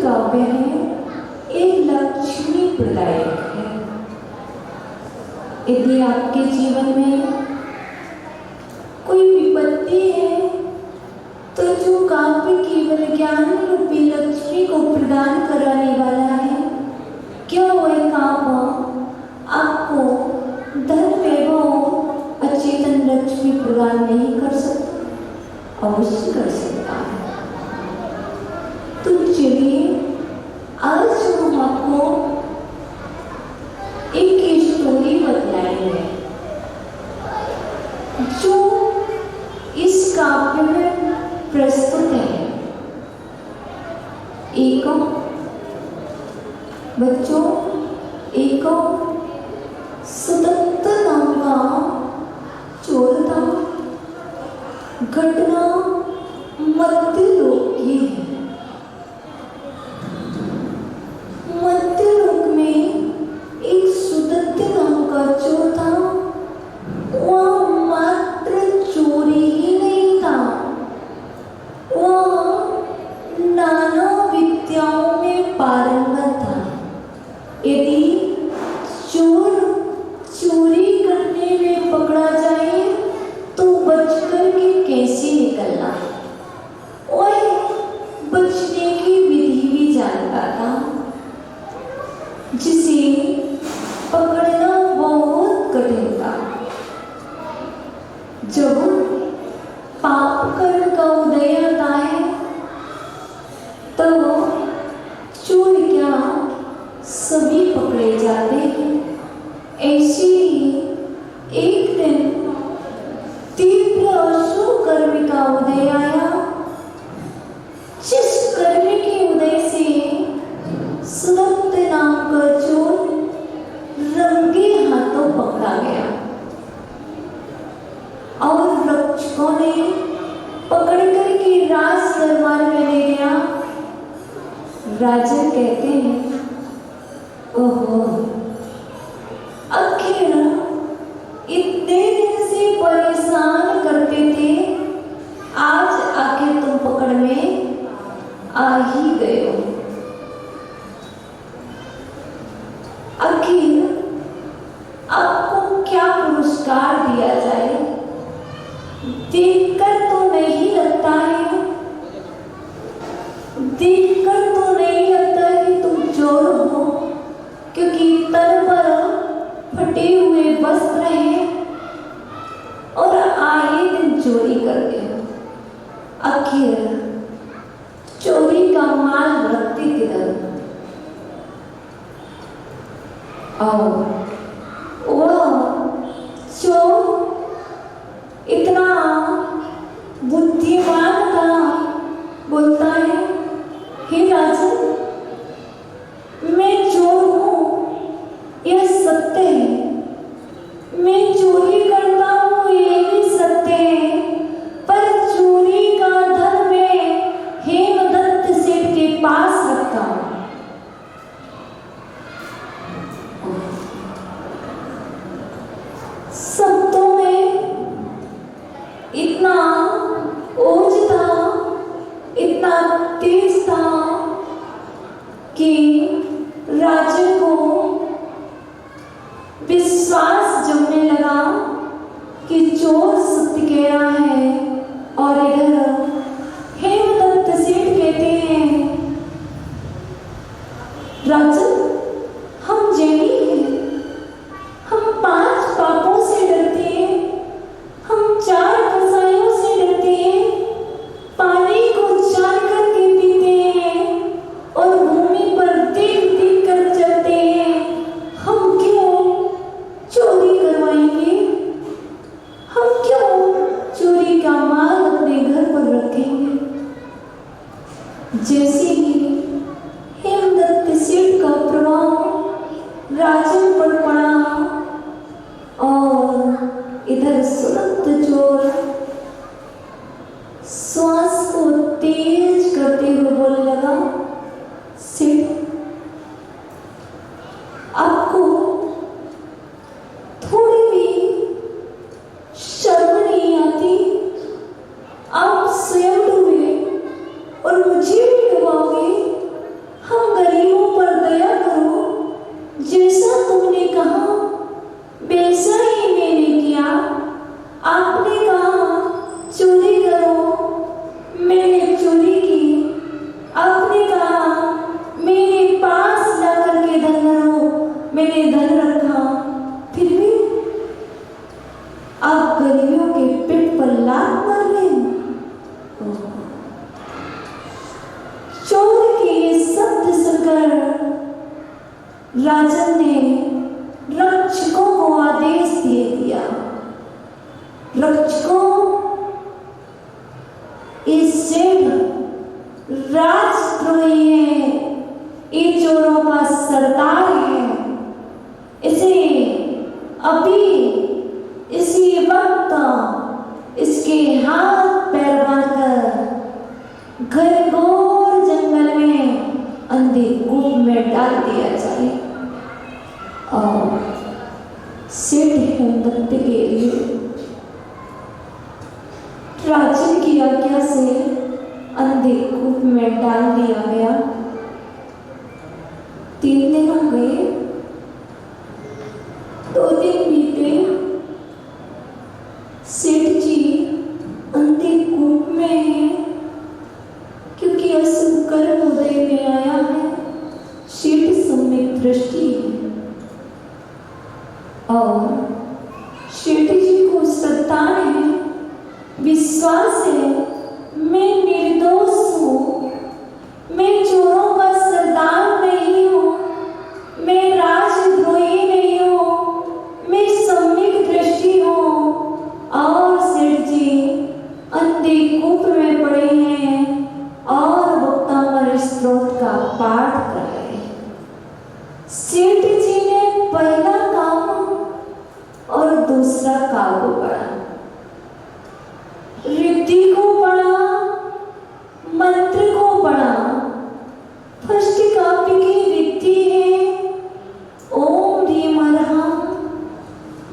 काव्य है एक लक्ष्मी प्रदायक है। यदि आपके जीवन में कोई विपत्ति है तो जो काव्य केवल ज्ञान रूपी लक्ष्मी को प्रदान कराने वाला है, क्या वह काव्य आपको धन वैभव अचेतन लक्ष्मी प्रदान नहीं कर सकता? अवश्य कर सकता है। तो चलिए आज हम आपको एक स्टोरी बतलाएंगे जो इस काव्य में प्रस्तुत है। एक बच्चों, एक सुदत्त नाम का चोर था। घटना मध्यलोक की है। मध्यलोक में एक सुदत्त नाम का चोर था। वह मात्र चोरी ही नहीं था, वह नाना विद्याओं में पारंगत था। यदि चोर चोरी करने में पकड़ा जाए तो बचकर के कैसे निकलना, वह बचने की विधि भी जानता था, जिसे पकड़ना बहुत कठिन था। जब पाप कर्म का उदय आता है तब चोर क्या सभी पकड़े जाते हैं। ऐसे ही एक दिन तीव्र अशुभ कर्म का उदय आया, जिस कर्म के उदय से सुदत्त नाम का चोर रंगे हाथों पकड़ा गया और रक्षकों ने पकड़ करके राज दरबार में ले गया। राजा कहते हैं, ओहो, आखिर इतने दिन से परेशान करते थे, आज आखिर तुम पकड़ में आ ही गए हो। आखिर आपको क्या पुरस्कार दिया जाए? देखकर तो नहीं लगता है, देखकर तो नहीं लगता कि तुम चोर हो, क्योंकि तन पर फटे हुए वस्त्र हैं और आए दिन चोरी करते हो। आखिर चोरी का माल रखते किधर? और वह चोर इतना बुद्धिमान था, बोलता है, हे राजन, मैं चोर हूँ, यह सत्य है। मैं चोरी करता हूँ, ये भी सत्य है, पर चोरी का धन मैं हेमदत्त सेठ के पास रखता हूँ। शब्दों में इतना ओज था, इतना तेज था कि राजा को विश्वास जमने लगा कि चोर सत्य कह रहा है। और इधर हेमदत्त सेठ कहते हैं, राजन, हम जैनी हैं, हम 5 पापों से डरते हैं, हम 4 कसाइयों से डरते हैं, पानी को जान करके पीते हैं और भूमि पर देख देख कर चलते हैं। हम क्यों चोरी करवाएंगे? हम क्यों चोरी का माल अपने घर पर रखेंगे? जैसे ही हेमदत्त सेठ का प्रभाव राजन पर पड़ा और इधर सुदत्त चोर श्वास को तेज करते हुए बोलने लगा, सेठ, आपको थोड़ी भी शर्म नहीं आती? आप स्वयं डूबे और मुझे भी डुबाओगे? हम गरीबों पर दया करो, राजन ने रक्षकों को आदेश दे दिया, रक्षकों, इस सेठ राजद्रोही है, ये चोरों का सरदार है, इसे अभी इसी वक्त इसके हाथ पैर बांधकर घनघोर जंगल में अंधे कूप में डाल दिया जाए। और सेठ हेमदत्त के लिए राजन की आज्ञा से अंधे कूप में डाल दिया गया। 3 दिन हो गए, 2 दिन बीते, सेठ जी अंधे कूप में है, क्योंकि अशुभ कर्म उदय में आया है, सेठ सम्यक दृष्टि है और सेठ जी को श्रद्धा है, विश्वास है, मैं निर्दोष हूँ, मैं चोरों का सरदार नहीं हूँ, मैं राजद्रोही नहीं हूँ, मैं सम्यक दृष्टि हूँ। और सेठ जी अंधे कूप में पड़े हैं और वक्तामर स्त्रोत का पाठ कर रहे हैं। सेठ जी ने पहला काम और दूसरा काव्य पढ़ा, रिद्धि को पढ़ा, मंत्र को पढ़ा। फर्स्ट काव्य की रिद्धि है ओम ह्रीम अर्हं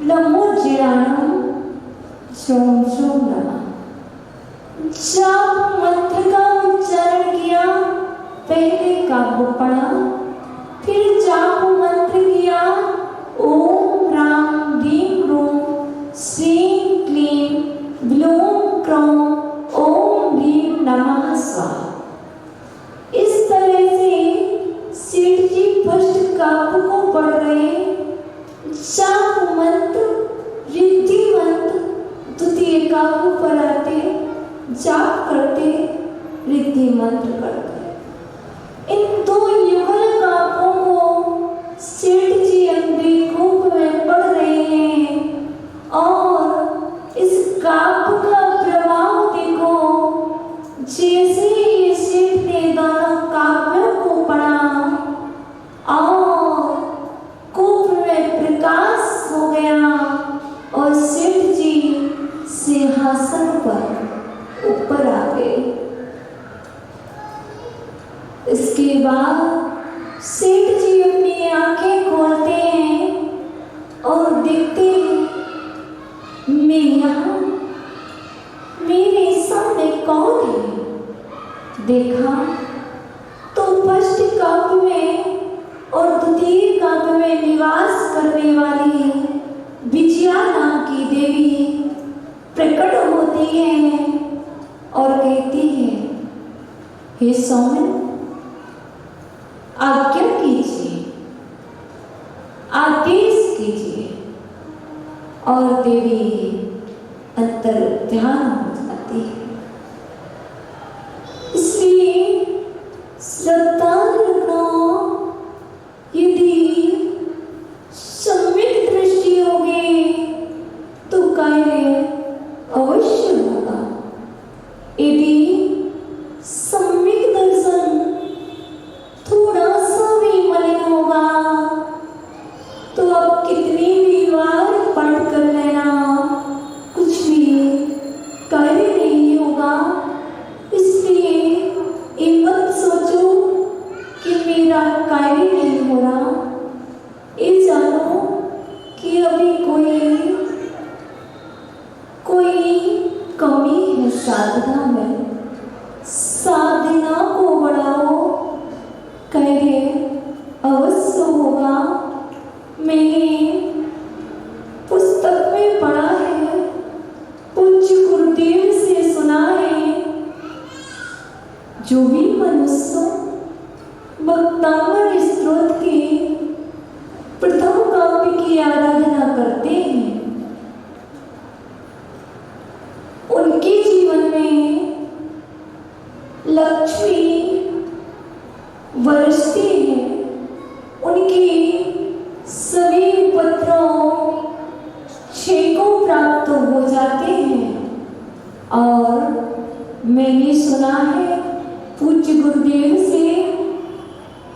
लमोज्जीराणं झोम झोम नमः। जब मंत्र का उच्चारण किया, पहले काव्य पढ़ा, फिर जाप मंत्र किया ओम राम ह्रीम रूम श्रीं क्लीं ब्लूम क्रौं ओम ह्रीम नमः स्वाहा। इस तरह से सेठ जी फर्स्ट काव्य को पढ़ रहे, जाप मंत्र, रिद्धि मंत्र, द्वितीय काव्य पर आते, जाप करते, रिद्धि मंत्र करते। इन 2 युगल काव्यों को सेठ जी अंधे कूप में पढ़ रहे हैं और इस काव्य का प्रभाव देखो। जैसे ही सेठ ने दोनों काव्यों को पढ़ा और कूप में प्रकाश हो गया और सेठ जी सिंहासन पर ऊपर आ गए। इसके बाद सेठ जी अपनी आंखें खोलते हैं और देखते हैं, मैं यहाँ, मेरे सामने कौन है? देखा तो फर्स्ट काव्य में और द्वितीय काव्य में निवास करने वाली विजया नाम की देवी प्रकट होती है और कहती है, हे सौमन, आज्ञा कीजिए, आदेश कीजिए। और देवी अंतर ध्यान हो जाती है। इसलिए श्रद्धा रखना, यदि सम्यक दृष्टि होगी तो कार्य अवश्य होगा। यदि सम्यक दर्शन थोड़ा सा भी मलिन होगा तो अब कितनी भी बार पढ़ कर लेना, कुछ भी कार्य नहीं होगा। इसलिए ये मत सोचो कि मेरा कार्य नहीं हो रहा, ये जानो कि अभी कोई कमी है साधना में। साधना को बढ़ाओ, कार्य अवश्य होगा। मैंने पुस्तक में पढ़ा है, पूज्य गुरुदेव से सुना है, जो भी मनुष्य वक्तामर स्त्रोत के प्रथम काव्य की आराधना करते हैं, उनके जीवन में लक्ष्मी बरसती है, उनकी जाते हैं। और मैंने सुना है पूज्य गुरुदेव से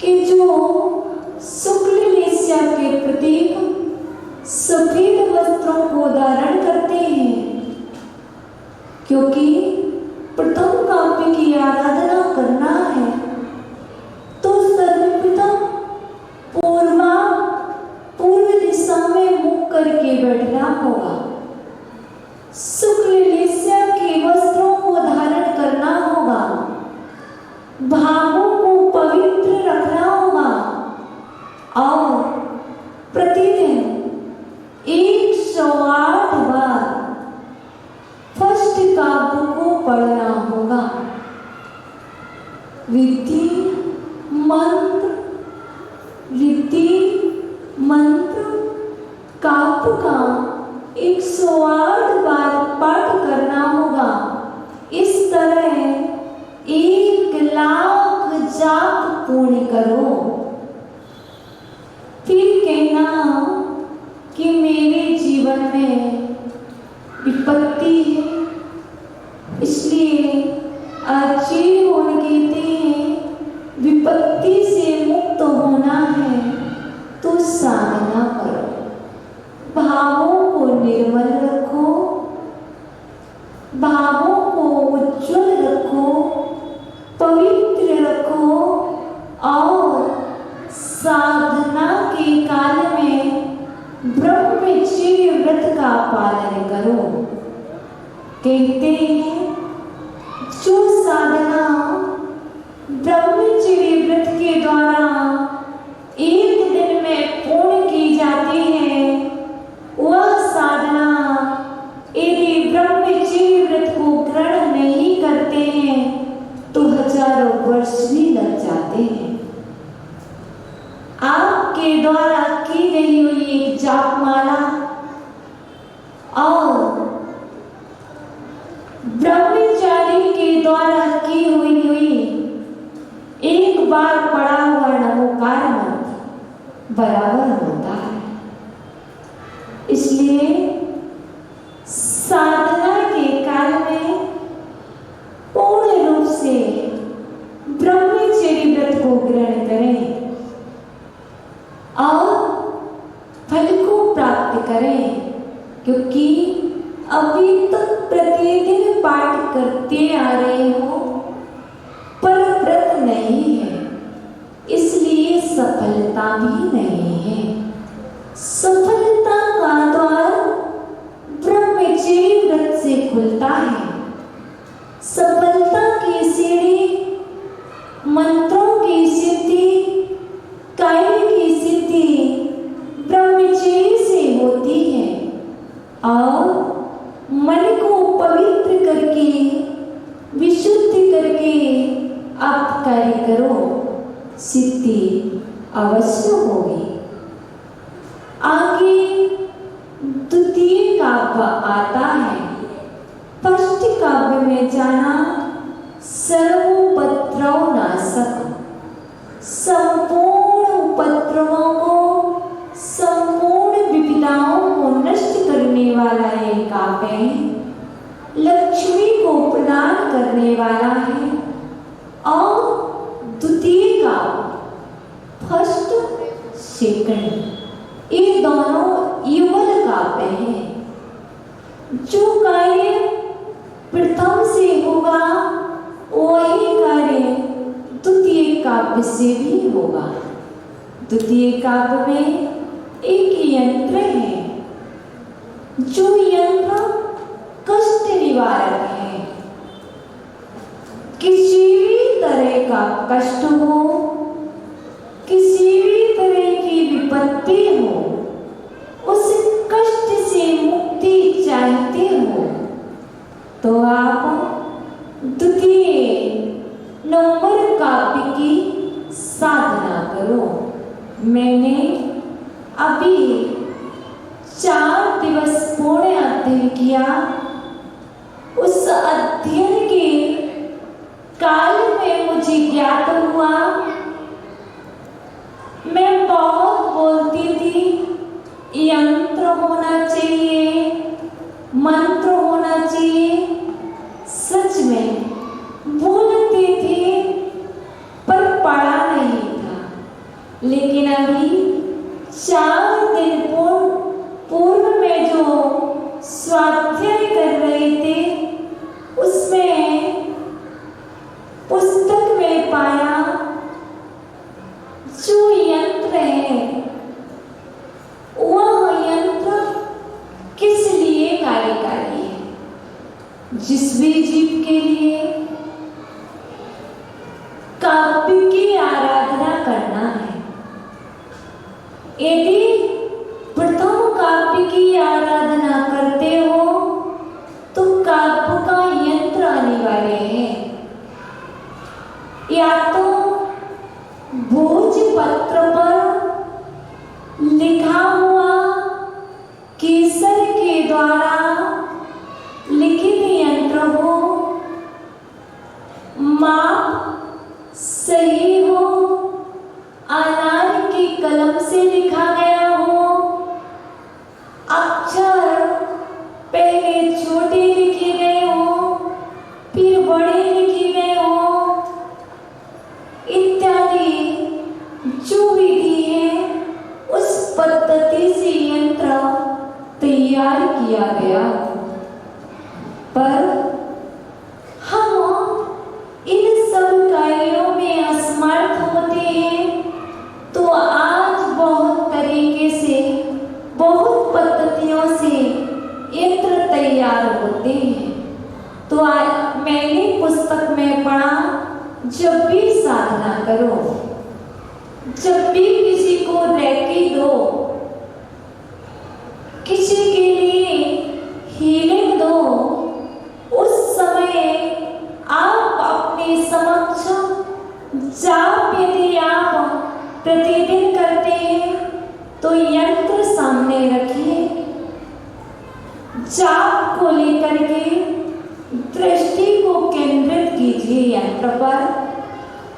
कि जो शुक्ल लेस्या के प्रतीक सफेद वस्त्रों को धारण करते हैं, क्योंकि प्रथम काव्य की आराधना करना है तो सर्वप्रथम पूर्व दिशा में मुख करके बैठना होगा। शुक्ल लेस्या के वस्त्रों को धारण करना होगा, भावों को पवित्र रखना होगा और प्रतिदिन 108 बार फर्स्ट काव्य को पढ़ना होगा। रिद्धि मंत्र काव्य का 108 बार पाठ करना होगा। इस तरह 1,00,000 जाप पूर्ण करो। फिर कहना कि मेरे जीवन में विपत्ति है, इसलिए आचार्य होने कहते हैं विपत्ति से मुक्त होना है तो साधना करो, भावों को निर्मल रखो, भावों को उज्जवल रखो, पवित्र रखो और साधना के काल में ब्रह्मचर्य व्रत का पालन करो। कहते हैं जो साधना ब्रह्मचर्य व्रत के द्वारा एक दिन में पूर्ण की जाती है, वह साधना यदि ब्रह्मचर्य व्रत को ग्रहण नहीं करते हैं तो हजारों वर्ष भी लग जाते हैं। आपके द्वारा की गई हुई एक जाप माला और ब्रह्मचारी के द्वारा की हुई एक बार पढ़ा हुआ नमोकार मंत्र बराबर होता है। इसलिए साधना के काल में पूर्ण रूप से ब्रह्मचर्य व्रत को ग्रहण करें और फल को प्राप्त करें, क्योंकि अभी तक प्रतिदिन पाठ करते आ रहे हो पर व्रत नहीं है, इसलिए सफलता भी नहीं है। सफलता का द्वार ब्रह्मचर्य व्रत से खुलता है। सफलता की सीढ़ी मंत्रों की सिद्धि, कार्य की सिद्धि ब्रह्मचर्य से होती है और मन को पवित्र करके विशुद्ध करके आप कार्य करो, सिद्धि अवश्य होगी। आगे द्वितीय काव्य आता है। फर्स्ट काव्य में जाना सर्वोपद्रव नाशक, संपूर्ण उपद्रवों को, संपूर्ण विपदाओं को नष्ट करने वाला ये काव्य है। लक्ष्मी को प्रदान करने वाला है। और द्वितीय काव्य फर्स्ट सेकंड ये दोनों युगल काव्य हैं। जो कार्य प्रथम से होगा वही कार्य द्वितीय काव्य से भी होगा। द्वितीय काव्य में एक यंत्र है, जो यंत्र कष्ट निवारक है। किसी भी तरह का कष्ट हो, किसी भी तरह की विपत्ति हो, उस कष्ट से मुक्ति चाहते हो तो आप द्वितीय नंबर काव्य की साधना करो। मैंने अभी 4 दिवस पूर्ण अध्ययन किया। उस अध्ययन के काल में मुझे ज्ञात हुआ, मैं बहुत बोलती थी, यंत्र होना चाहिए, मंत्र लेकिन अभी 4 दिन पूर्व में जो स्वाध्याय कर रहे थे उसमें पुस्तक में पाया जो यंत्र है वह यंत्र किस लिए कार्यकारी है। जिस भी जीव के लिए काव्य की आराधना करना है, यदि प्रथम काव्य की आराधना करते हो तो काव्य का यंत्र अनिवार्य है। या तो भोजपत्र पर लिखा हुआ केसर के द्वारा लिखित यंत्र हो, माप सही हो, अनार की कलम से लिखा गया हो, अक्षर पहले छोटे लिखे गए हो फिर बड़े लिखे गए हो, इत्यादि जो विधि है उस पद्धति से यंत्र तैयार किया गया। पर हम इन सब कार्यों में असमर्थ होते हैं तो आज बहुत तरीके से बहुत पद्धतियों से यंत्र तैयार होते हैं। तो मैंने पुस्तक में पढ़ा, जब भी साधना करो, जब भी किसी को रेकी दो, किसी के लिए हीलिंग दो, उस समय आप अपने समक्ष जाप यदि आप प्रतिदिन करते हैं तो यंत्र सामने रखिए, जाप को लेकर के दृष्टि को केंद्रित कीजिए यंत्र पर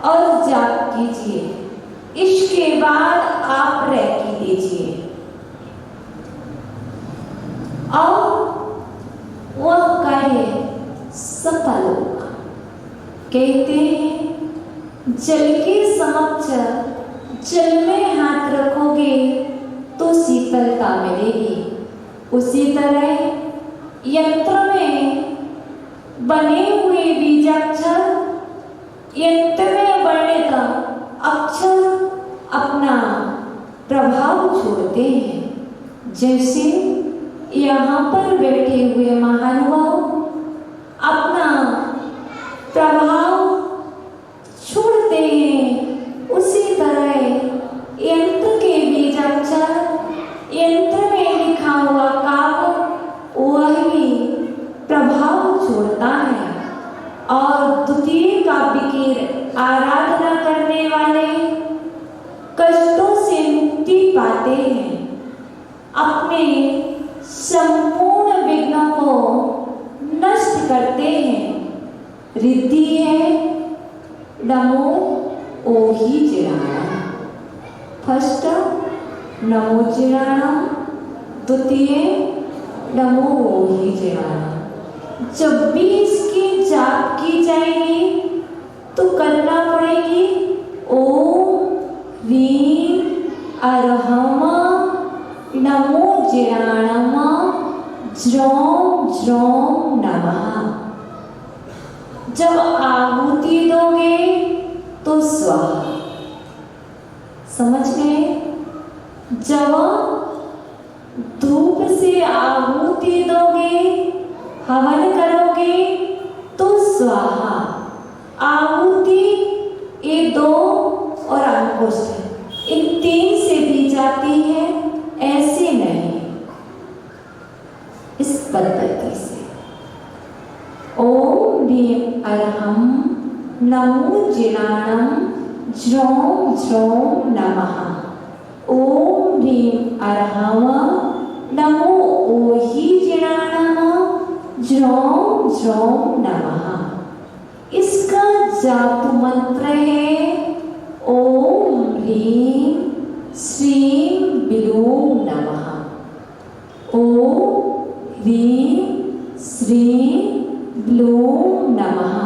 और जाप कीजिए। इसके बाद आप रेकी दीजिए और वह कार्य सफल होगा। कहते हैं जल के समक्ष जल में हाथ रखोगे तो शीतलता मिलेगी। उसी तरह यंत्र में बने हुए बीजाक्षर यंत्र में वर्णित अक्षर अपना प्रभाव छोड़ते हैं। जैसे यहाँ पर बैठे हुए महानुभाव अपना प्रभाव छोड़ते हैं, उसी तरह यंत्र के बीजाक्षर यंत्र में लिखा हुआ काव्य वह भी प्रभाव छोड़ता है। और द्वितीय काव्य की आराधना करने वाले कष्टों से मुक्ति पाते हैं, अपने संपूर्ण विघ्नों को नष्ट करते हैं। रिद्धि है नमो ओहि जिराणम। फर्स्ट नमो जिराणम, द्वितीय नमो ओहि जिराणम। जब भी इसकी जाप की जाएगी तो करना पड़ेगी ओम ह्रीं अरहम नमो जिराणम ज्रों ज्रों नमः। जब आहुति दोगे तो स्वाहा। समझ गए? जब धूप से आहुति दोगे, हवन करोगे तो स्वाहा। आहुति ये 2 और अंकुश इन 3 से दी जाती है, ऐसे नहीं, इस पद्धति से। ओम ह्रीं अरहम नमो जिराणम ज्रों ज्रों नमः। ओम ह्रीं अरहम नमो ओहि जिराणम ज्रों ज्रों नमः। इसका जाप मंत्र है ओम ह्रीं श्रीं बिलूं नमः। ओम ह्रीं श्रीं बिलूं नमः।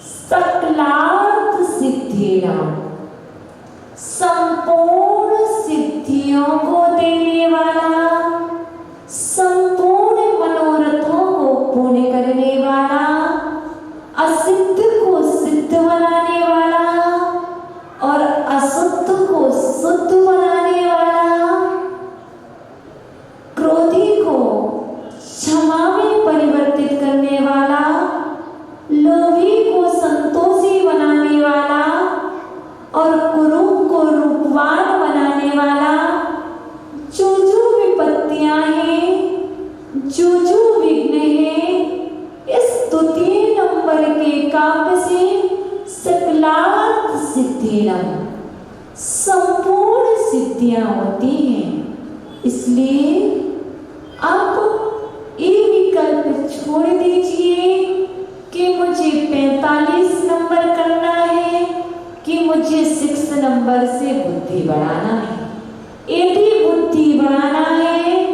सकलार्थ सिद्धिर्नाम, संपूर्ण बुद्धियां होती हैं। इसलिए आप ये विकल्प छोड़ दीजिए कि मुझे 45 नंबर करना है कि मुझे 6 नंबर से बुद्धि बढ़ाना है। यदि बुद्धि बढ़ाना है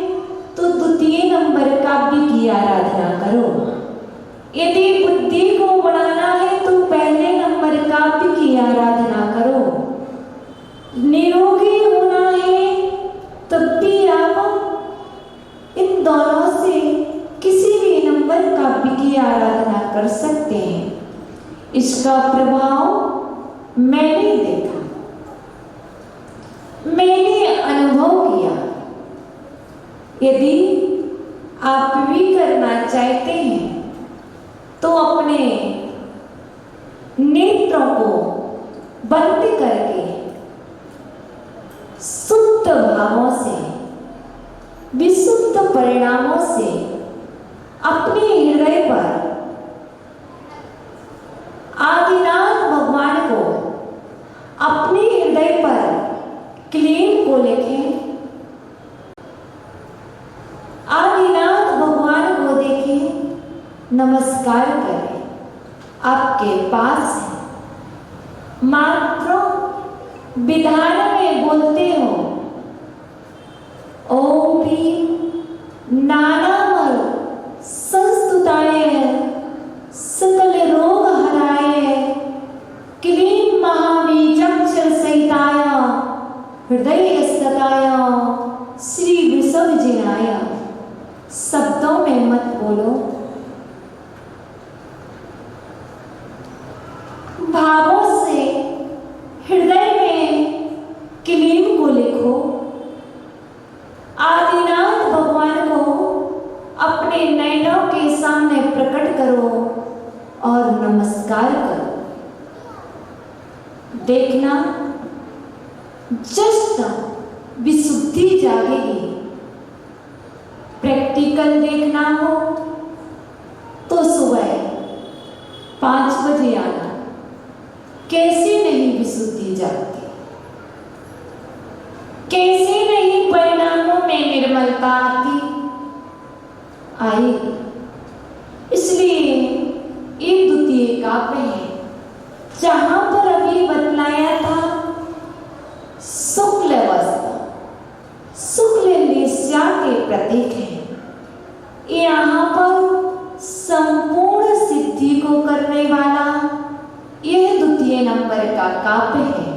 तो द्वितीय नंबर काव्य की आराधना करो। यदि बुद्धि को बढ़ाना है तो पहले नंबर काव्य की आराधना करो। निरोगी होना है तब भी आप इन दोनों से किसी भी नंबर काव्य की आराधना कर सकते हैं। इसका प्रभाव मैंने देखा, मैंने अनुभव किया। यदि आप भी करना चाहते हैं तो अपने नेत्रों को बंद करके शुद्ध भावों से, विशुद्ध परिणामों से अपने हृदय पर आदिनाथ भगवान को, अपने हृदय पर क्लीन को लिखें। आदिनाथ भगवान को देखें, नमस्कार करें। आपके पास है, मात्र विधान में बोलते हो ओम भीम नानामल संस्तुताय सकल रोग हराय क्लीं महाबीजाक्षर सहिताय हृदय स्थिताय श्री विसर्जनाय। शब्दों में मत बोलो, भावों से हृदय में क्लीन को लिखो। आदिनाथ भगवान को अपने नयनों के सामने प्रकट करो और नमस्कार करो। देखना, जस्ट विशुद्धि जागेगी। प्रैक्टिकल देखना हो तो सुबह 5 बजे आना। कैसे नहीं विशुद्धि जागती, कैसे नहीं परिणामों में निर्मलता आती, आएगी। इसलिए ये द्वितीय काव्य है जहां पर अभी बतलाया था शुक्ल वस्त्र, शुक्ल लेस्या के प्रतीक है। यहाँ पर संपूर्ण सिद्धि को करने वाला यह द्वितीय नंबर का काव्य है।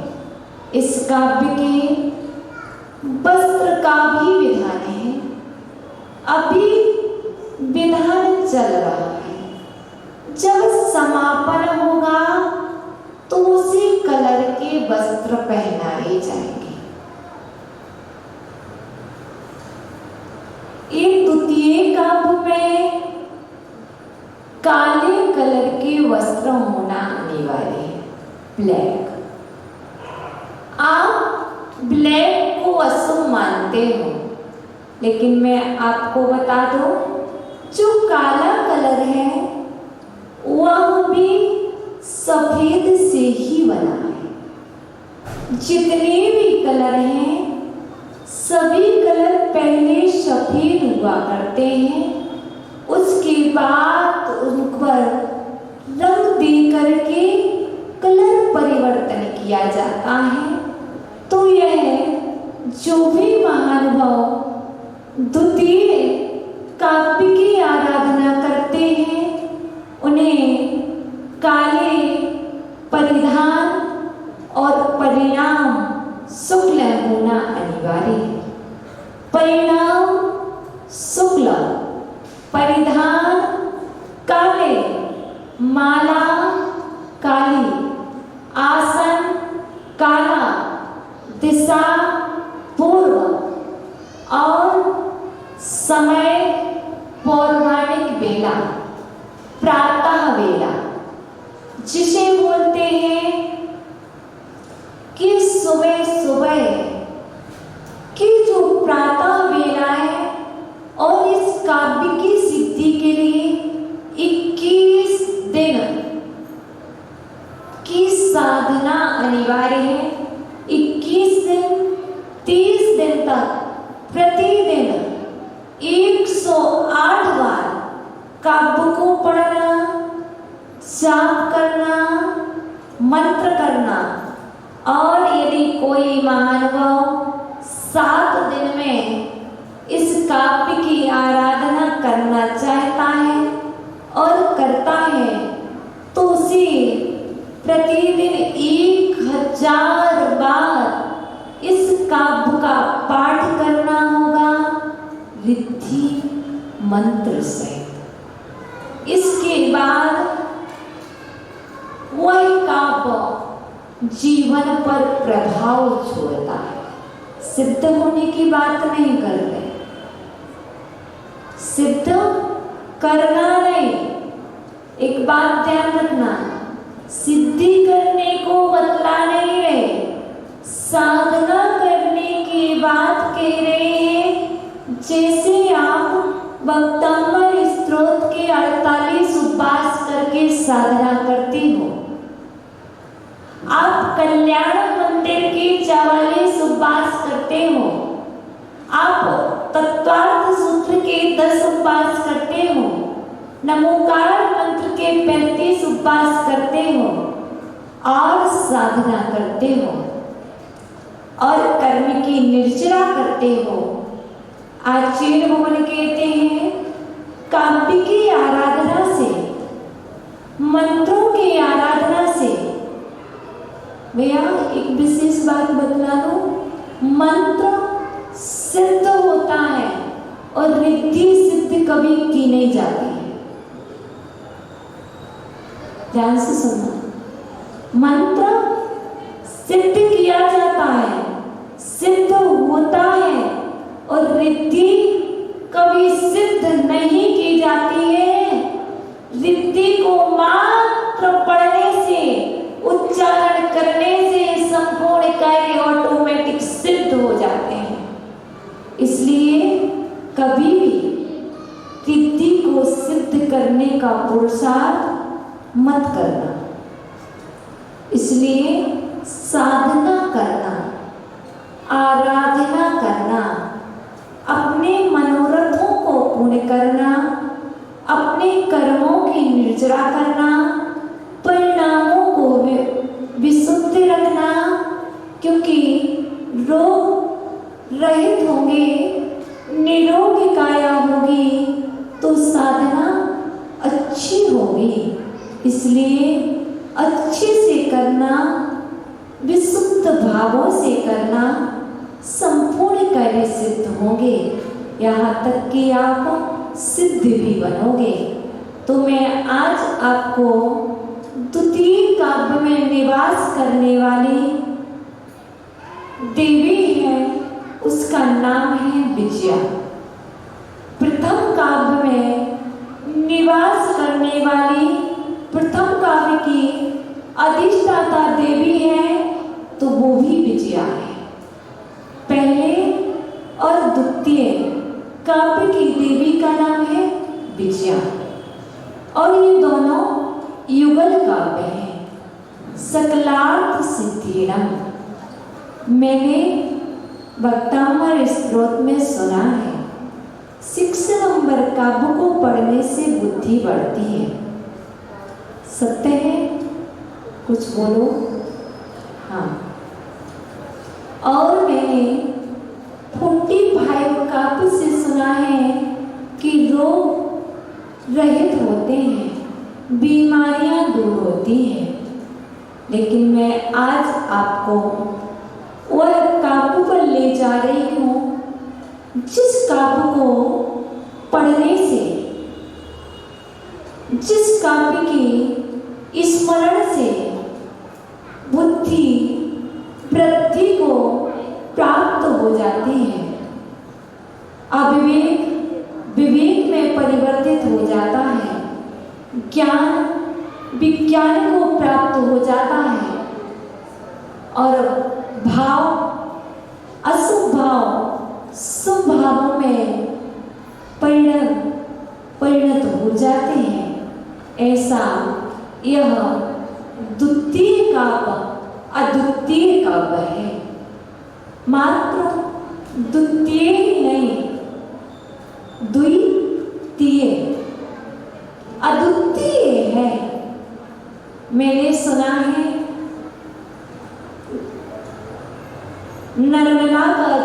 इस काव्य के वस्त्र का भी विधान है। अभी विधान चल रहा है। जब समापन होगा तो उसी कलर के वस्त्र पहनाए जाएंगे। एक द्वितीय काव्य में काले कलर के वस्त्र होना अनिवार्य है, ब्लैक। आप ब्लैक को अशुभ मानते हो, लेकिन मैं आपको बता दूं, जो काला कलर है वह भी सफेद से ही बना है। जितने भी कलर हैं सभी कलर पहले सफेद हुआ करते हैं, उसके बाद उन पर रंग दे करके कलर परिवर्तन किया जाता है। तो यह जो भी महानुभाव द्वितीय काव्य की आराधना करते हैं उन्हें काले परिधान और परिणाम शुक्ल होना अनिवार्य है। परिणाम शुक्ल, परिधान काले, माला काली, आसन काला, दिशा पूर्व और समय पौराणिक बेला, प्रातः वेला, जिसे बोलते हैं कि सुबह सुबह की जो प्रातः वेला है। और इस काव्य की सिद्धि के लिए 21 दिन की साधना अनिवार्य है। 21 दिन 30 तक प्रतिदिन 108 बार काव्य को पढ़ना, जाप करना, मंत्र करना, और यदि कोई महानुभाव 7 दिन में इस काव्य की आराधना करना चाहता है और करता है तो उसे प्रतिदिन 1000 बार इस काव्य का पाठ करना होगा, रिद्धि मंत्र सहित। इसके बाद वह काव्य जीवन पर प्रभाव छोड़ता है। सिद्ध होने की बात नहीं कर रहे, सिद्ध करना नहीं। एक बात ध्यान रखना, सिद्धि करने को बतला नहीं रहे, साधना करने की बात कह रहे हैं। जैसे आप भक्तामृत स्तोत्र के 48 उपवास करके साधना करते हो, आप कल्याण मंदिर के 44 उपवास करते हो, आप तत्वार्थ सूत्र के 10 उपवास करते हो, नमोकार मंत्र के 35 उपवास करते हो और साधना करते हो और कर्म की निर्जरा करते हो। आचार्य भगवान कहते हैं काव्य की आराधना से, मंत्रों की आराधना से, भैया एक विशेष बात बतला दो, मंत्र सिद्ध होता है और रिद्धि सिद्ध कभी की नहीं जाती है। ध्यान से सुनना, मंत्र सिद्ध किया जाता है, सिद्ध होता है, और रिद्धि कभी सिद्ध नहीं की जाती है। रिद्धि को मात्र पढ़ने से, उच्चारण करने से संपूर्ण कार्य ऑटोमेटिक सिद्ध हो जाते हैं। इसलिए कभी भी रिद्धि को सिद्ध करने का पुरुषार्थ मत करना। इसलिए साधना करना, आराधना करना, अपने मनोरथों को पूर्ण करना, अपने कर्मों की निर्जरा करना, परिणामों को विशुद्ध रखना, क्योंकि रोग रहित होंगे, निरोग काया होगी तो साधना अच्छी होगी। इसलिए अच्छे से करना, विशुद्ध भावों से करना, संपूर्ण कार्य सिद्ध होंगे, यहाँ तक कि आप सिद्ध भी बनोगे। तो मैं आज आपको द्वितीय काव्य में निवास करने वाली देवी है, उसका नाम है विजया। प्रथम काव्य में निवास करने वाली प्रथम काव्य की अधिष्ठाता देवी है तो वो भी विजया है। पहले और द्वितीय काव्य की देवी का नाम है विजया, और ये दोनों युगल काव्य हैं। सकलार्थ सिद्धिरम मैंने भक्तामृत स्तोत्र में सुना है, 6 नंबर काव्य को पढ़ने से बुद्धि बढ़ती है। सत्य है? कुछ बोलो। हाँ। और मैंने 45 काव्य से सुना है कि रोग रहित होते हैं, बीमारियां दूर होती हैं। लेकिन मैं आज आपको वह काव्य पर ले जा रही हूँ जिस काव्य को पढ़ने से, जिस काव्य की स्मरण से बुद्धि वृद्धि को प्राप्त हो जाती है, अविवेक विवेक में परिवर्तित हो जाता है, ज्ञान विज्ञान को प्राप्त हो जाता है, और भाव अशुभ भाव शुभ भावों में परिणत हो जाते हैं। ऐसा यह द्वितीय काव्य अद्वितीय काव्य है। मात्र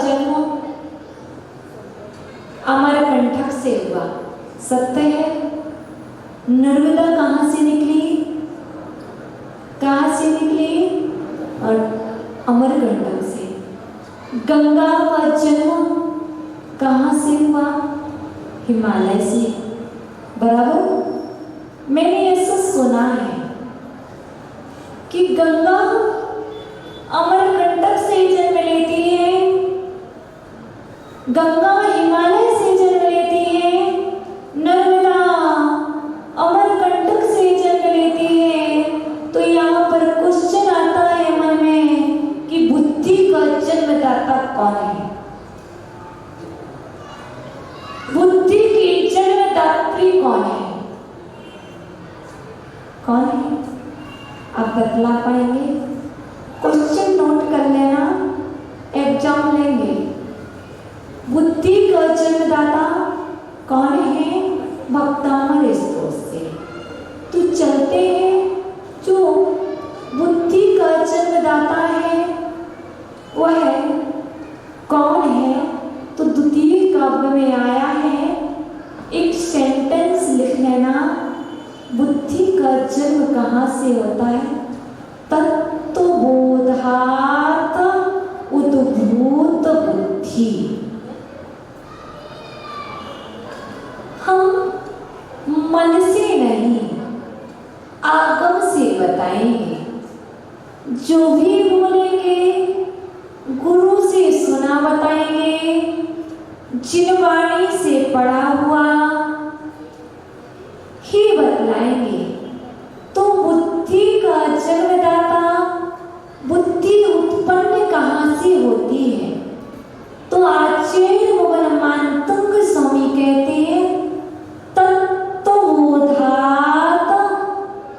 जन्म अमरकंटक से हुआ, सत्य है। नर्मदा कहाँ से निकली? कहाँ से निकली? और अमरकंटक से। गंगा का जन्म कहाँ से हुआ? हिमालय से, बराबर। मैंने ऐसा सुना है कि गंगा अमरकंटक से जन्म लेती है, गंगा हिमालय से जन्म लेती है, नर्मदा अमरकंटक से जन्म लेती है। तो यहाँ पर क्वेश्चन आता है मन में कि बुद्धि का जन्मदाता कौन है? बुद्धि की जन्मदात्री कौन है? कौन है? आप बतला पाएंगे? क्वेश्चन नोट कर लेना, एग्जाम लेंगे। बुद्धि का जन्मदाता कौन है? भक्तामर स्त्रोत से। तो चलते हैं, जो बुद्धि का जन्मदाता है वह कौन है? तो द्वितीय काव्य में आया है, एक सेंटेंस लिख लेना। बुद्धि का जन्म कहाँ से होता है? तत्वबोधात उद्भूत बुद्धि। हम मन से नहीं, आगम से बताएंगे। जो भी बोलेंगे गुरु से सुना बताएंगे, जिनवाणी से पढ़ा हुआ ही बतलाएंगे। तो बुद्धि का जन्मदाता, बुद्धि उत्पन्न कहाँ से होती है? तो आचार्य मोगलमानतुंग स्वामी कहते हैं, तत्वबोधात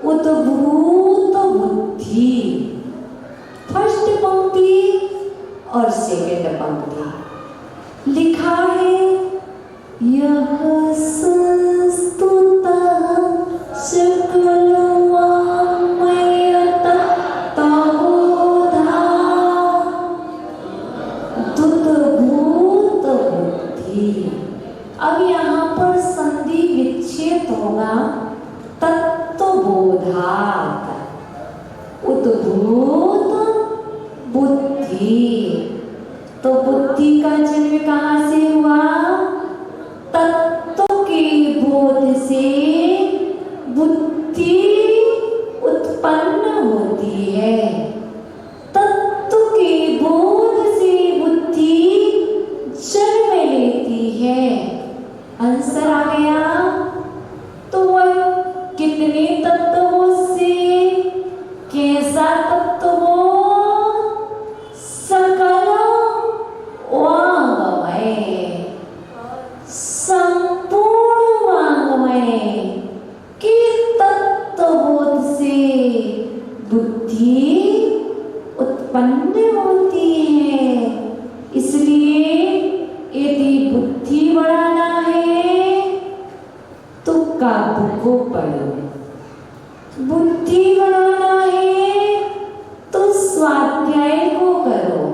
उद्भूत बुद्धि। फर्स्ट पंक्ति और सेकंड पंक्ति लिखा है, यह संस्तुता सकल वाङ्मय तत्वबोधा उद्भूत बुद्धि। अब यहाँ पर संधि विच्छेद होगा, तत्वबोधात उद्भूत बुद्धि। तो बुद्धि का जन्म कहाँ से हुआ? तत्व के बोध से बुद्धि उत्पन्न होती है। तत्व के बोध से बुद्धि जन्म लेती है। आंसर आ गया। तो वह कितने तत्वों से? कैसा तत्वों? सकल वाङ्मय, संपूर्ण वाङ्मय के तत्वबोध से बुद्धि उत्पन्न होती है। इसलिए यदि बुद्धि बढ़ाना है तो काव्य को पढ़ो, बुद्धि बढ़ाना है तो स्वाध्याय को करो,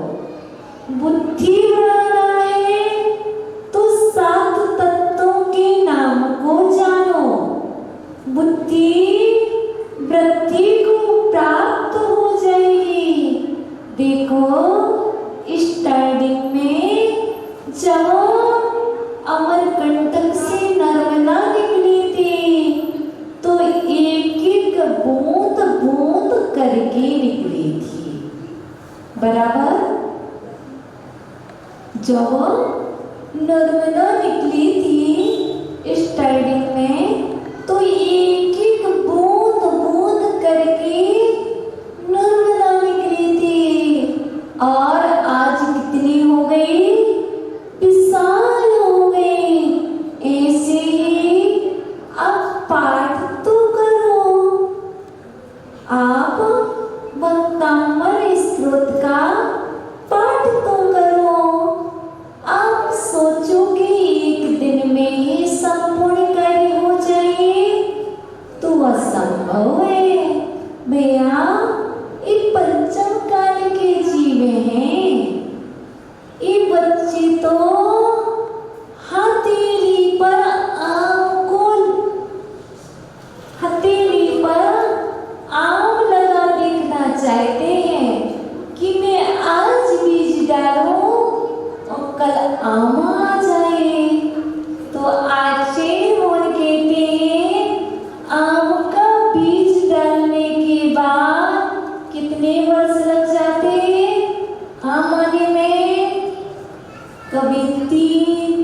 बुद्धि बढ़ाना है तो 7 तत्वों के नाम को जानो। बुद्धि वृद्धि को प्राप्त हो जाएगी। देखो स्टार्टिंग में जब अमरकंटक से नर्मदा निकली थी तो एक एक बूंद बूंद करके निकली थी, बराबर। जब नर्मदा निकली थी स्टार्टिंग में तो एक एक बूंद बूंद करके नर्मदा निकली थी। और आज कितनी हो गई? विशाल हो गई। ऐसे ही अब पाठ तो करो। आप भक्तामर स्त्रोत का पाठ तो करो। आप सोचो कि एक दिन में ही संपूर्ण कार्य हो जाए। तो हथेली पर आम लगा देखना चाहते हैं कि मैं आज बीज डालूं और कल आम आ जाए। तो आचार्य मोहन कहते हैं आम का बीज डालने के बाद कितने वर्ष लग जाते हैं आम आने में? कभी 3,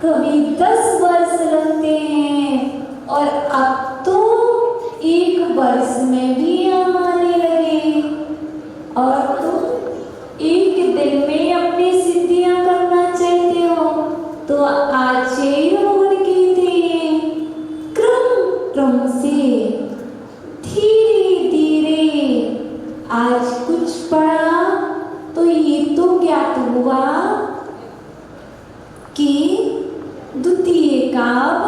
कभी 10 वर्ष लगते हैं। और अब तो 1 वर्ष में भी आम आने लगे। और तुम 1 दिन में अपनी सिद्धियां करना चाहते हो। तो आचार्य मोहन कहते हैं क्रम से धीरे धीरे आज कुछ पढ़ा तो ये तो ज्ञात हुआ कि द्वितीय काव्य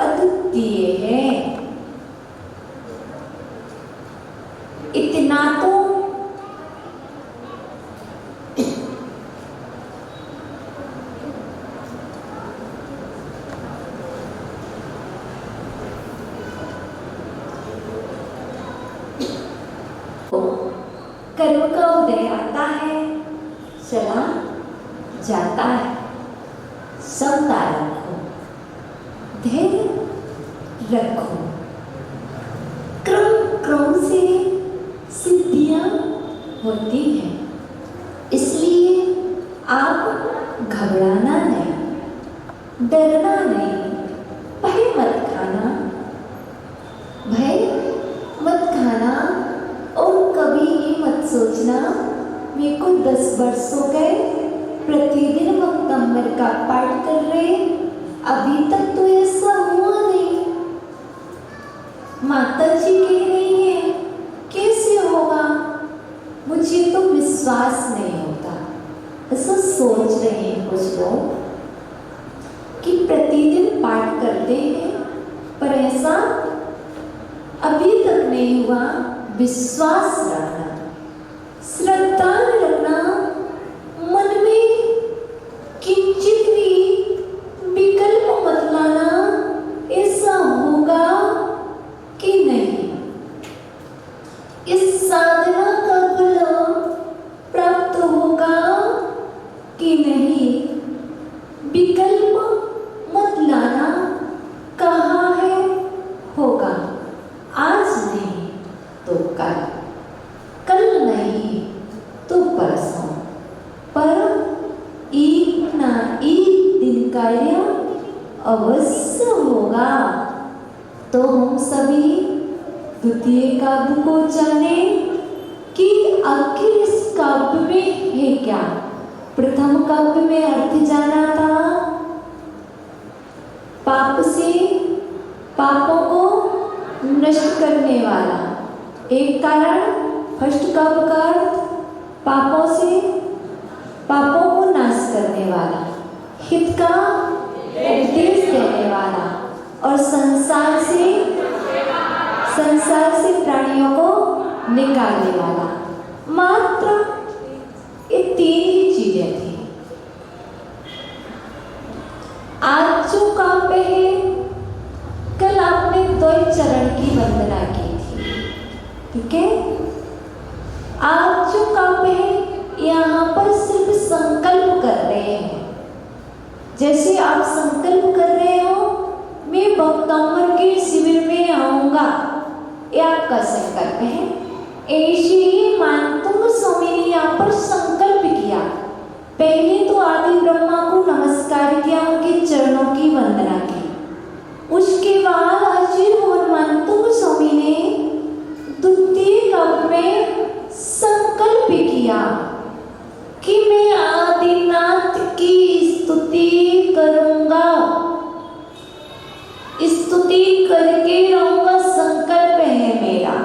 अद्वितीय है। इतना तो कर्म का उदय आता है, चला जाता है। समता रखो, धैर्य रखो। क्रम से सिद्धियां होती हैं, इसलिए आप घबराना नहीं, डरना नहीं, भय मत खाना, और कभी ये मत सोचना मेरे को 10 वर्ष हो गए प्रतिदिन वक्तम्बर का पाठ कर रहे, अभी तक तो ऐसा हुआ नहीं। माता जी कह रही है कैसे होगा, मुझे तो विश्वास नहीं होता। ऐसा सोच रहे हैं कुछ लोग कि प्रतिदिन पाठ करते हैं पर ऐसा अभी तक नहीं हुआ। विश्वास रखना, श्रद्धा रखना, मन में किंचित भी विकल्प मत लाना ऐसा होगा कि नहीं, इस साधना का फल प्राप्त होगा कि नहीं, विकल्प मत लाना। कहाँ है होगा, आज नहीं तो कल नहीं तो परसों, पर एक ना एक दिन कार्य अवश्य होगा। तो हम सभी द्वितीय काव्य को जाने कि आखिर इस काव्य में है क्या। प्रथम काव्य में अर्थ जाना था पाप से पापों को नष्ट करने वाला, एक कारण फर्स्ट काव्य का अर्थ पापों को नाश करने वाला, हित का उपदेश देने वाला और संसार से प्राणियों को निकालने वाला। मात्र ये 3 ही चीजें थी। आज जो काव्य है, कल आपने 2 चरण की वंदना की थी, ठीक है। आज जो काव्य है यहाँ पर सिर्फ संकल्प कर रहे हैं। जैसे आप संकल्प कर रहे हो मैं भक्तों के शिविर में आऊंगा, ये आपका संकल्प है। ऐसे ही मानतुंग स्वामी ने यहाँ पर संकल्प किया। पहले तो आदि ब्रह्मा को नमस्कार किया, उनके चरणों की वंदना की। उसके बाद आचार्य मोहन मानतुंग स्वामी ने द्वितीय काव्य में संकल्प किया कि मैं आदिनाथ की स्तुति करूंगा, स्तुति करके रहूंगा, संकल्प है मेरा।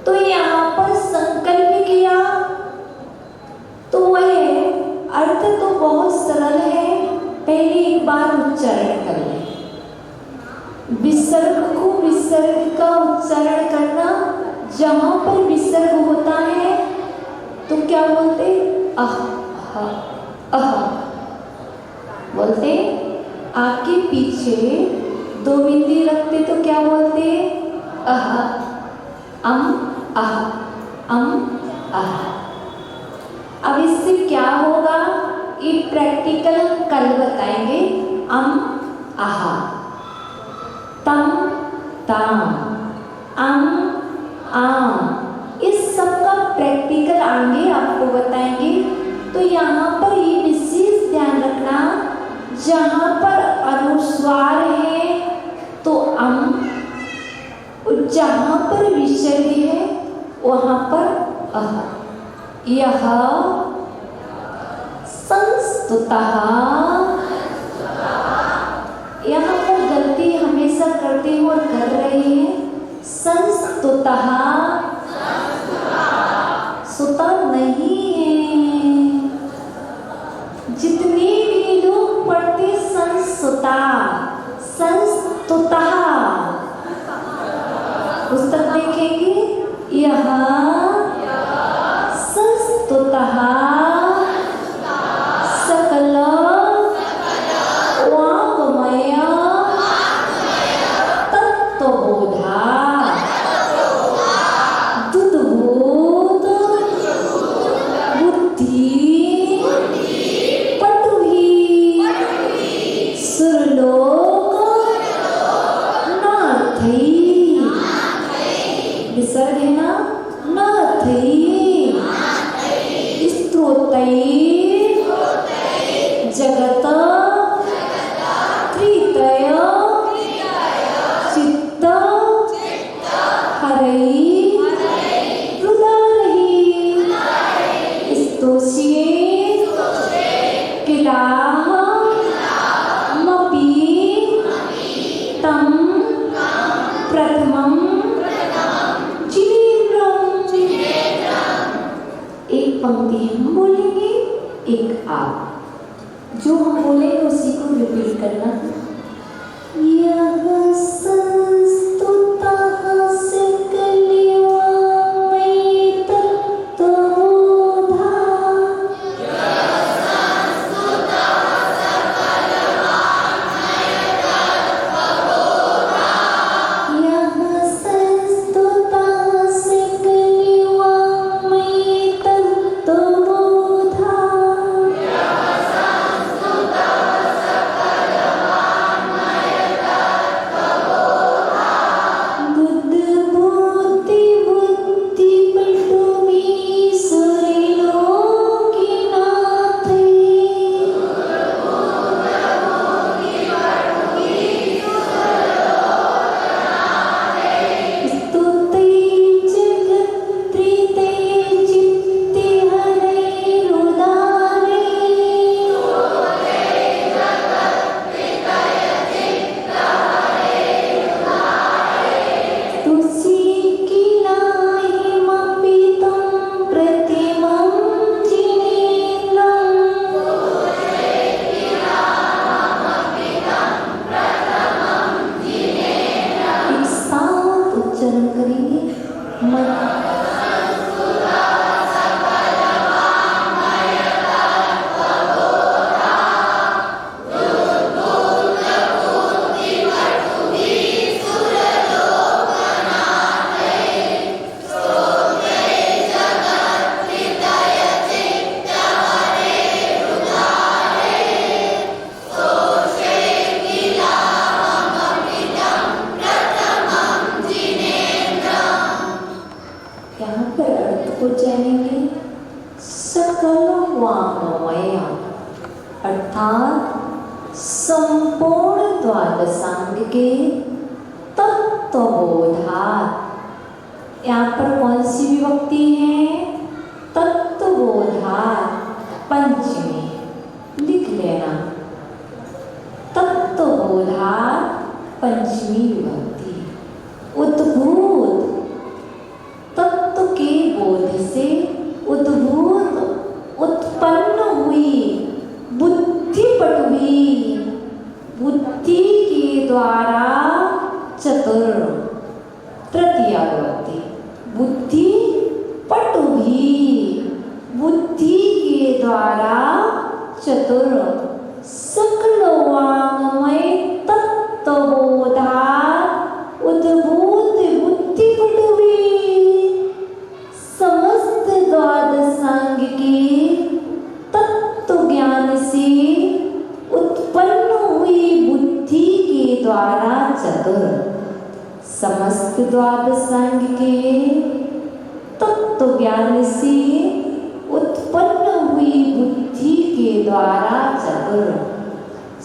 तो यहाँ पर संकल्प किया तो वह अर्थ तो बहुत सरल है, पहले एक बार उच्चारण कर लें। विसर्ग को विसर्ग का उच्चारण करना, जहां पर विसर्ग होता है तो क्या बोलते, अह हा आके पीछे दो बिंदी रखते तो क्या बोलते? अह, अम, अह, अम, अह। अब इससे क्या होगा ये प्रैक्टिकल कल बताएंगे। अम, आह, तम, ताम, अम, आम, इस सब का प्रैक्टिकल आगे आपको बताएंगे। तो यहाँ पर ये विशेष ध्यान रखना, जहाँ पर अनुस्वार है तो अम, और जहाँ पर विसर्ग है वहाँ पर अह। यह संस्तुतः, यहाँ पर गलती हमेशा करते हो और कर रहे हैं। संस्तुतः, सुता नहीं है। जितने भी लोग पढ़ते संस्तुता, संस्तुतः, पुस्तक देखेंगे यह संस्तुतः सकल वाङ्मय तत्त्वबोधा दुद्भूत बुद्धि पटुहि सुरलोक नाथै, विसर्ग है ना, नाथै स्त्रोतै जगत त्रितय चित्त हरै हृदय स्तोष्ये किलाह मपि तम प्रथमं जिनेन्द्रम्। एक पंक्ति हम बोलेंगे, एक आप, जो हम बोलेंगे उसी को रिपीट करना। यह संस्तुतः सकल वाङ्मय तत्त्वबोधा, यः संस्तुतः सकल वाङ्मय तत्त्वबोधा, बुद्धि बुद्धि पटुहि सुरलोकनाथै, स्तुतै जगत्त्रितये चित्ते हरै हृदय तुलसी किलाहि मपि तं प्रतिमं जिनेन्द्रम्। एक साथ उच्चारण करेंगे। यहाँ पर अर्थ को जानेंगे। सकल वाङ्मय अर्थात संपूर्ण द्वादशांग के तत्त्वबोधात्। यहाँ पर कौन सी विभक्ति है? तत्त्वबोधात् पंचमी लिख लेना। तत्त्वबोधात् पंचमी विभक्ति। उद्भूत, तत्व के बोध से उद्भूत उत्पन्न हुई, बुद्धि पटुहि, बुद्धि के द्वारा चतुर, तृतीया विभक्ति। बुद्धि पटुहि, बुद्धि के द्वारा चतुर, सकल वाङ्मय चतुर समस्त द्वादशांग के तत्व ज्ञान से उत्पन्न हुई बुद्धि के द्वारा चतुर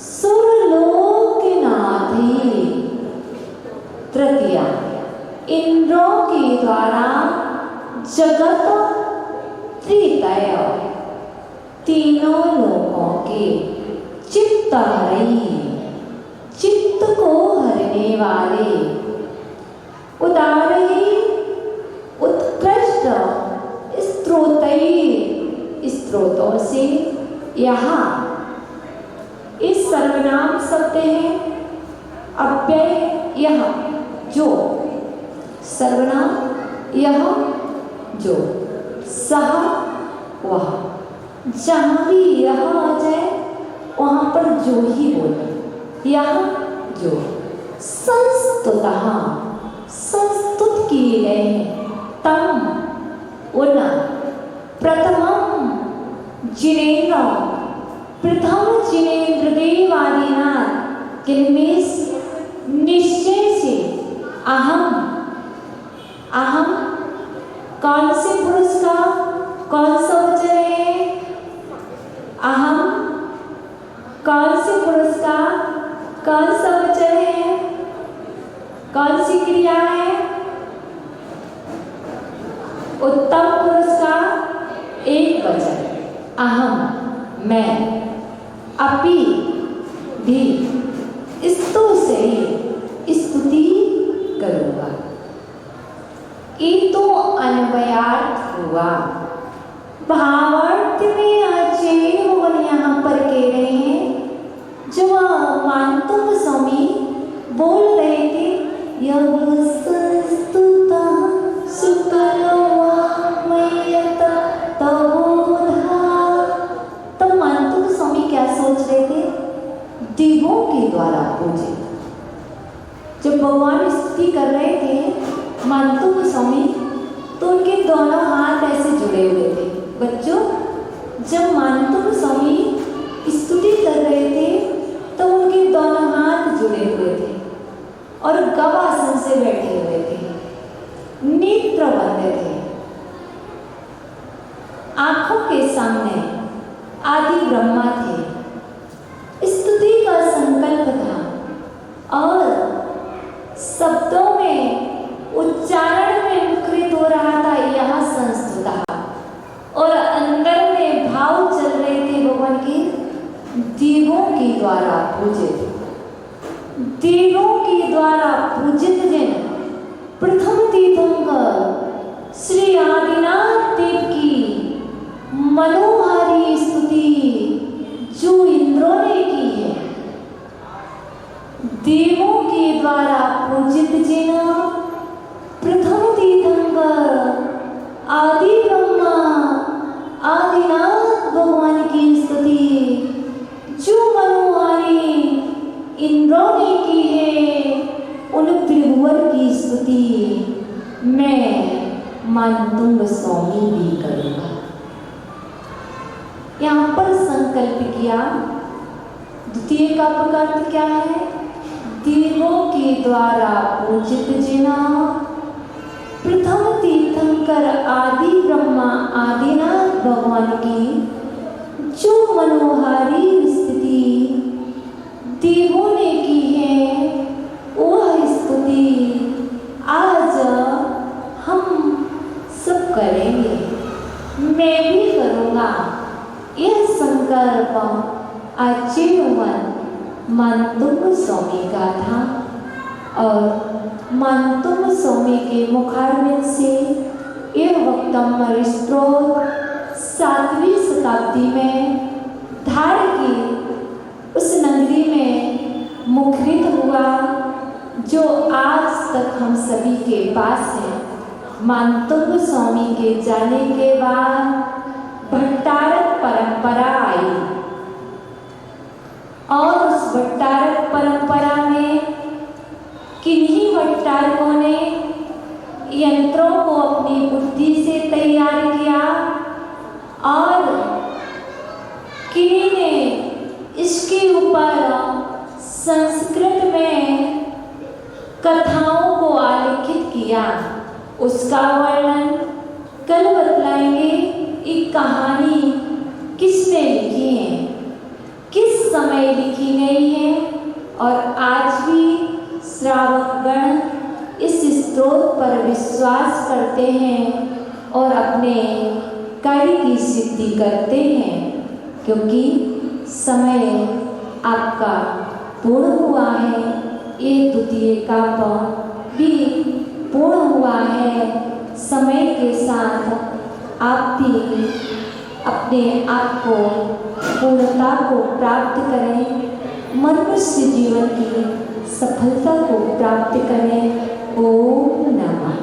सुरलोकनाथ ही। तृतीया इंद्रों के द्वारा जगत त्रितय तीनों लोकों के चित्त हरी चित्त को हरने वाले उदारही उत्कृष्ट स्त्रोतों से यहाँ इस सर्वनाम शब्द है अव्यय यह जो सर्वनाम यह जो सह वह जहाँ भी यह आ जाए वहाँ पर जो ही बोले यह जो संस्तुतः संस्तुत किए गए हैं तम उन प्रथमम जिनेन्द्र प्रथम जिनेन्द्र देवादिनाथ किनमें निश्चय से अहम अहम कौन से पुरुष का कौन सा वचन है अहम कौन से पुरुष का कौन सा वचन है कौन सी क्रिया है उत्तम पुरुष का एक वचन अहम मैं अपि भी स्तु से स्तुति करूंगा। ये तो अन्वयार्थ हुआ। भावार्थ में आचार्य भगवान यहाँ पर कह रहे हैं जो मानतुम स्वामी बोल रहे थे यह संस्तुता सुकलवा मय्यत तवोधा। तब मानतुम स्वामी क्या सोच रहे थे देवों के द्वारा पूजे। जब भगवान स्तुति कर रहे थे मानतुम स्वामी तो उनके दोनों हाथ ऐसे जुड़े हुए थे। बच्चों जब मानतुम स्वामी स्तुति कर रहे थे तो उनके दोनों हाथ जुड़े हुए थे और गवासन से बैठे हुए थे नेत्र बंद थे आंखों के सामने आदि ब्रह्मा थे। स्तुति का संकल्प था और शब्दों में उच्चारण में मुखरित हो रहा था यह संस्तुता और अंदर में भाव चल रहे थे भगवान के देवों के द्वारा पूजित देवों के द्वारा पूजित जन प्रथम तीर्थंकर श्री आदिनाथ देव की मनोहारी स्तुति जो इंद्रों ने की है देवों के द्वारा पूजित जिन प्रथम तीर्थंकर आदि ब्रह्मा आदिनाथ भगवान की स्तुति जो मनोहारी इंद्रों ने की है उन त्रिभुवन की स्तुति मैं मानतुम स्वामी भी करूंगा। यहाँ पर संकल्प किया। द्वितीय का अर्थ क्या है देवों के द्वारा पूजित जिना प्रथम तीर्थंकर आदि ब्रह्मा आदिनाथ भगवान की जो मनोहारी स्थिति देवों ने की है वह स्तुति आज हम सब करेंगे मैं भी करूँगा। यह संकल्प आजीवन मानतुम स्वामी का था और मानतुम स्वामी के मुखारविंद से यह वक्तव्य स्त्रोत 7वीं शताब्दी में धार की उस नगरी में मुखरित हुआ जो आज तक हम सभी के पास है। मानतुम स्वामी के जाने के बाद भट्टारक परंपरा आई और उस भट्टारक परंपरा में किन्हीं भट्टारकों ने यंत्रों को अपनी बुद्धि से तैयार किया और किन्हीं ने इसके ऊपर संस्कृत में कथाओं को आलेखित किया, उसका वर्णन कल बतलाएंगे। एक कहानी किसने लिखी है, किस समय लिखी गई है, और आज भी श्रावकगण इस स्रोत पर विश्वास करते हैं और अपने कार्य की सिद्धि करते हैं, क्योंकि समय आपका पूर्ण हुआ है। ये द्वितीय का भी पूर्ण हुआ है। समय के साथ आप भी अपने आप को पूर्णता को प्राप्त करें, मनुष्य जीवन की सफलता को प्राप्त करें। ओम नमः।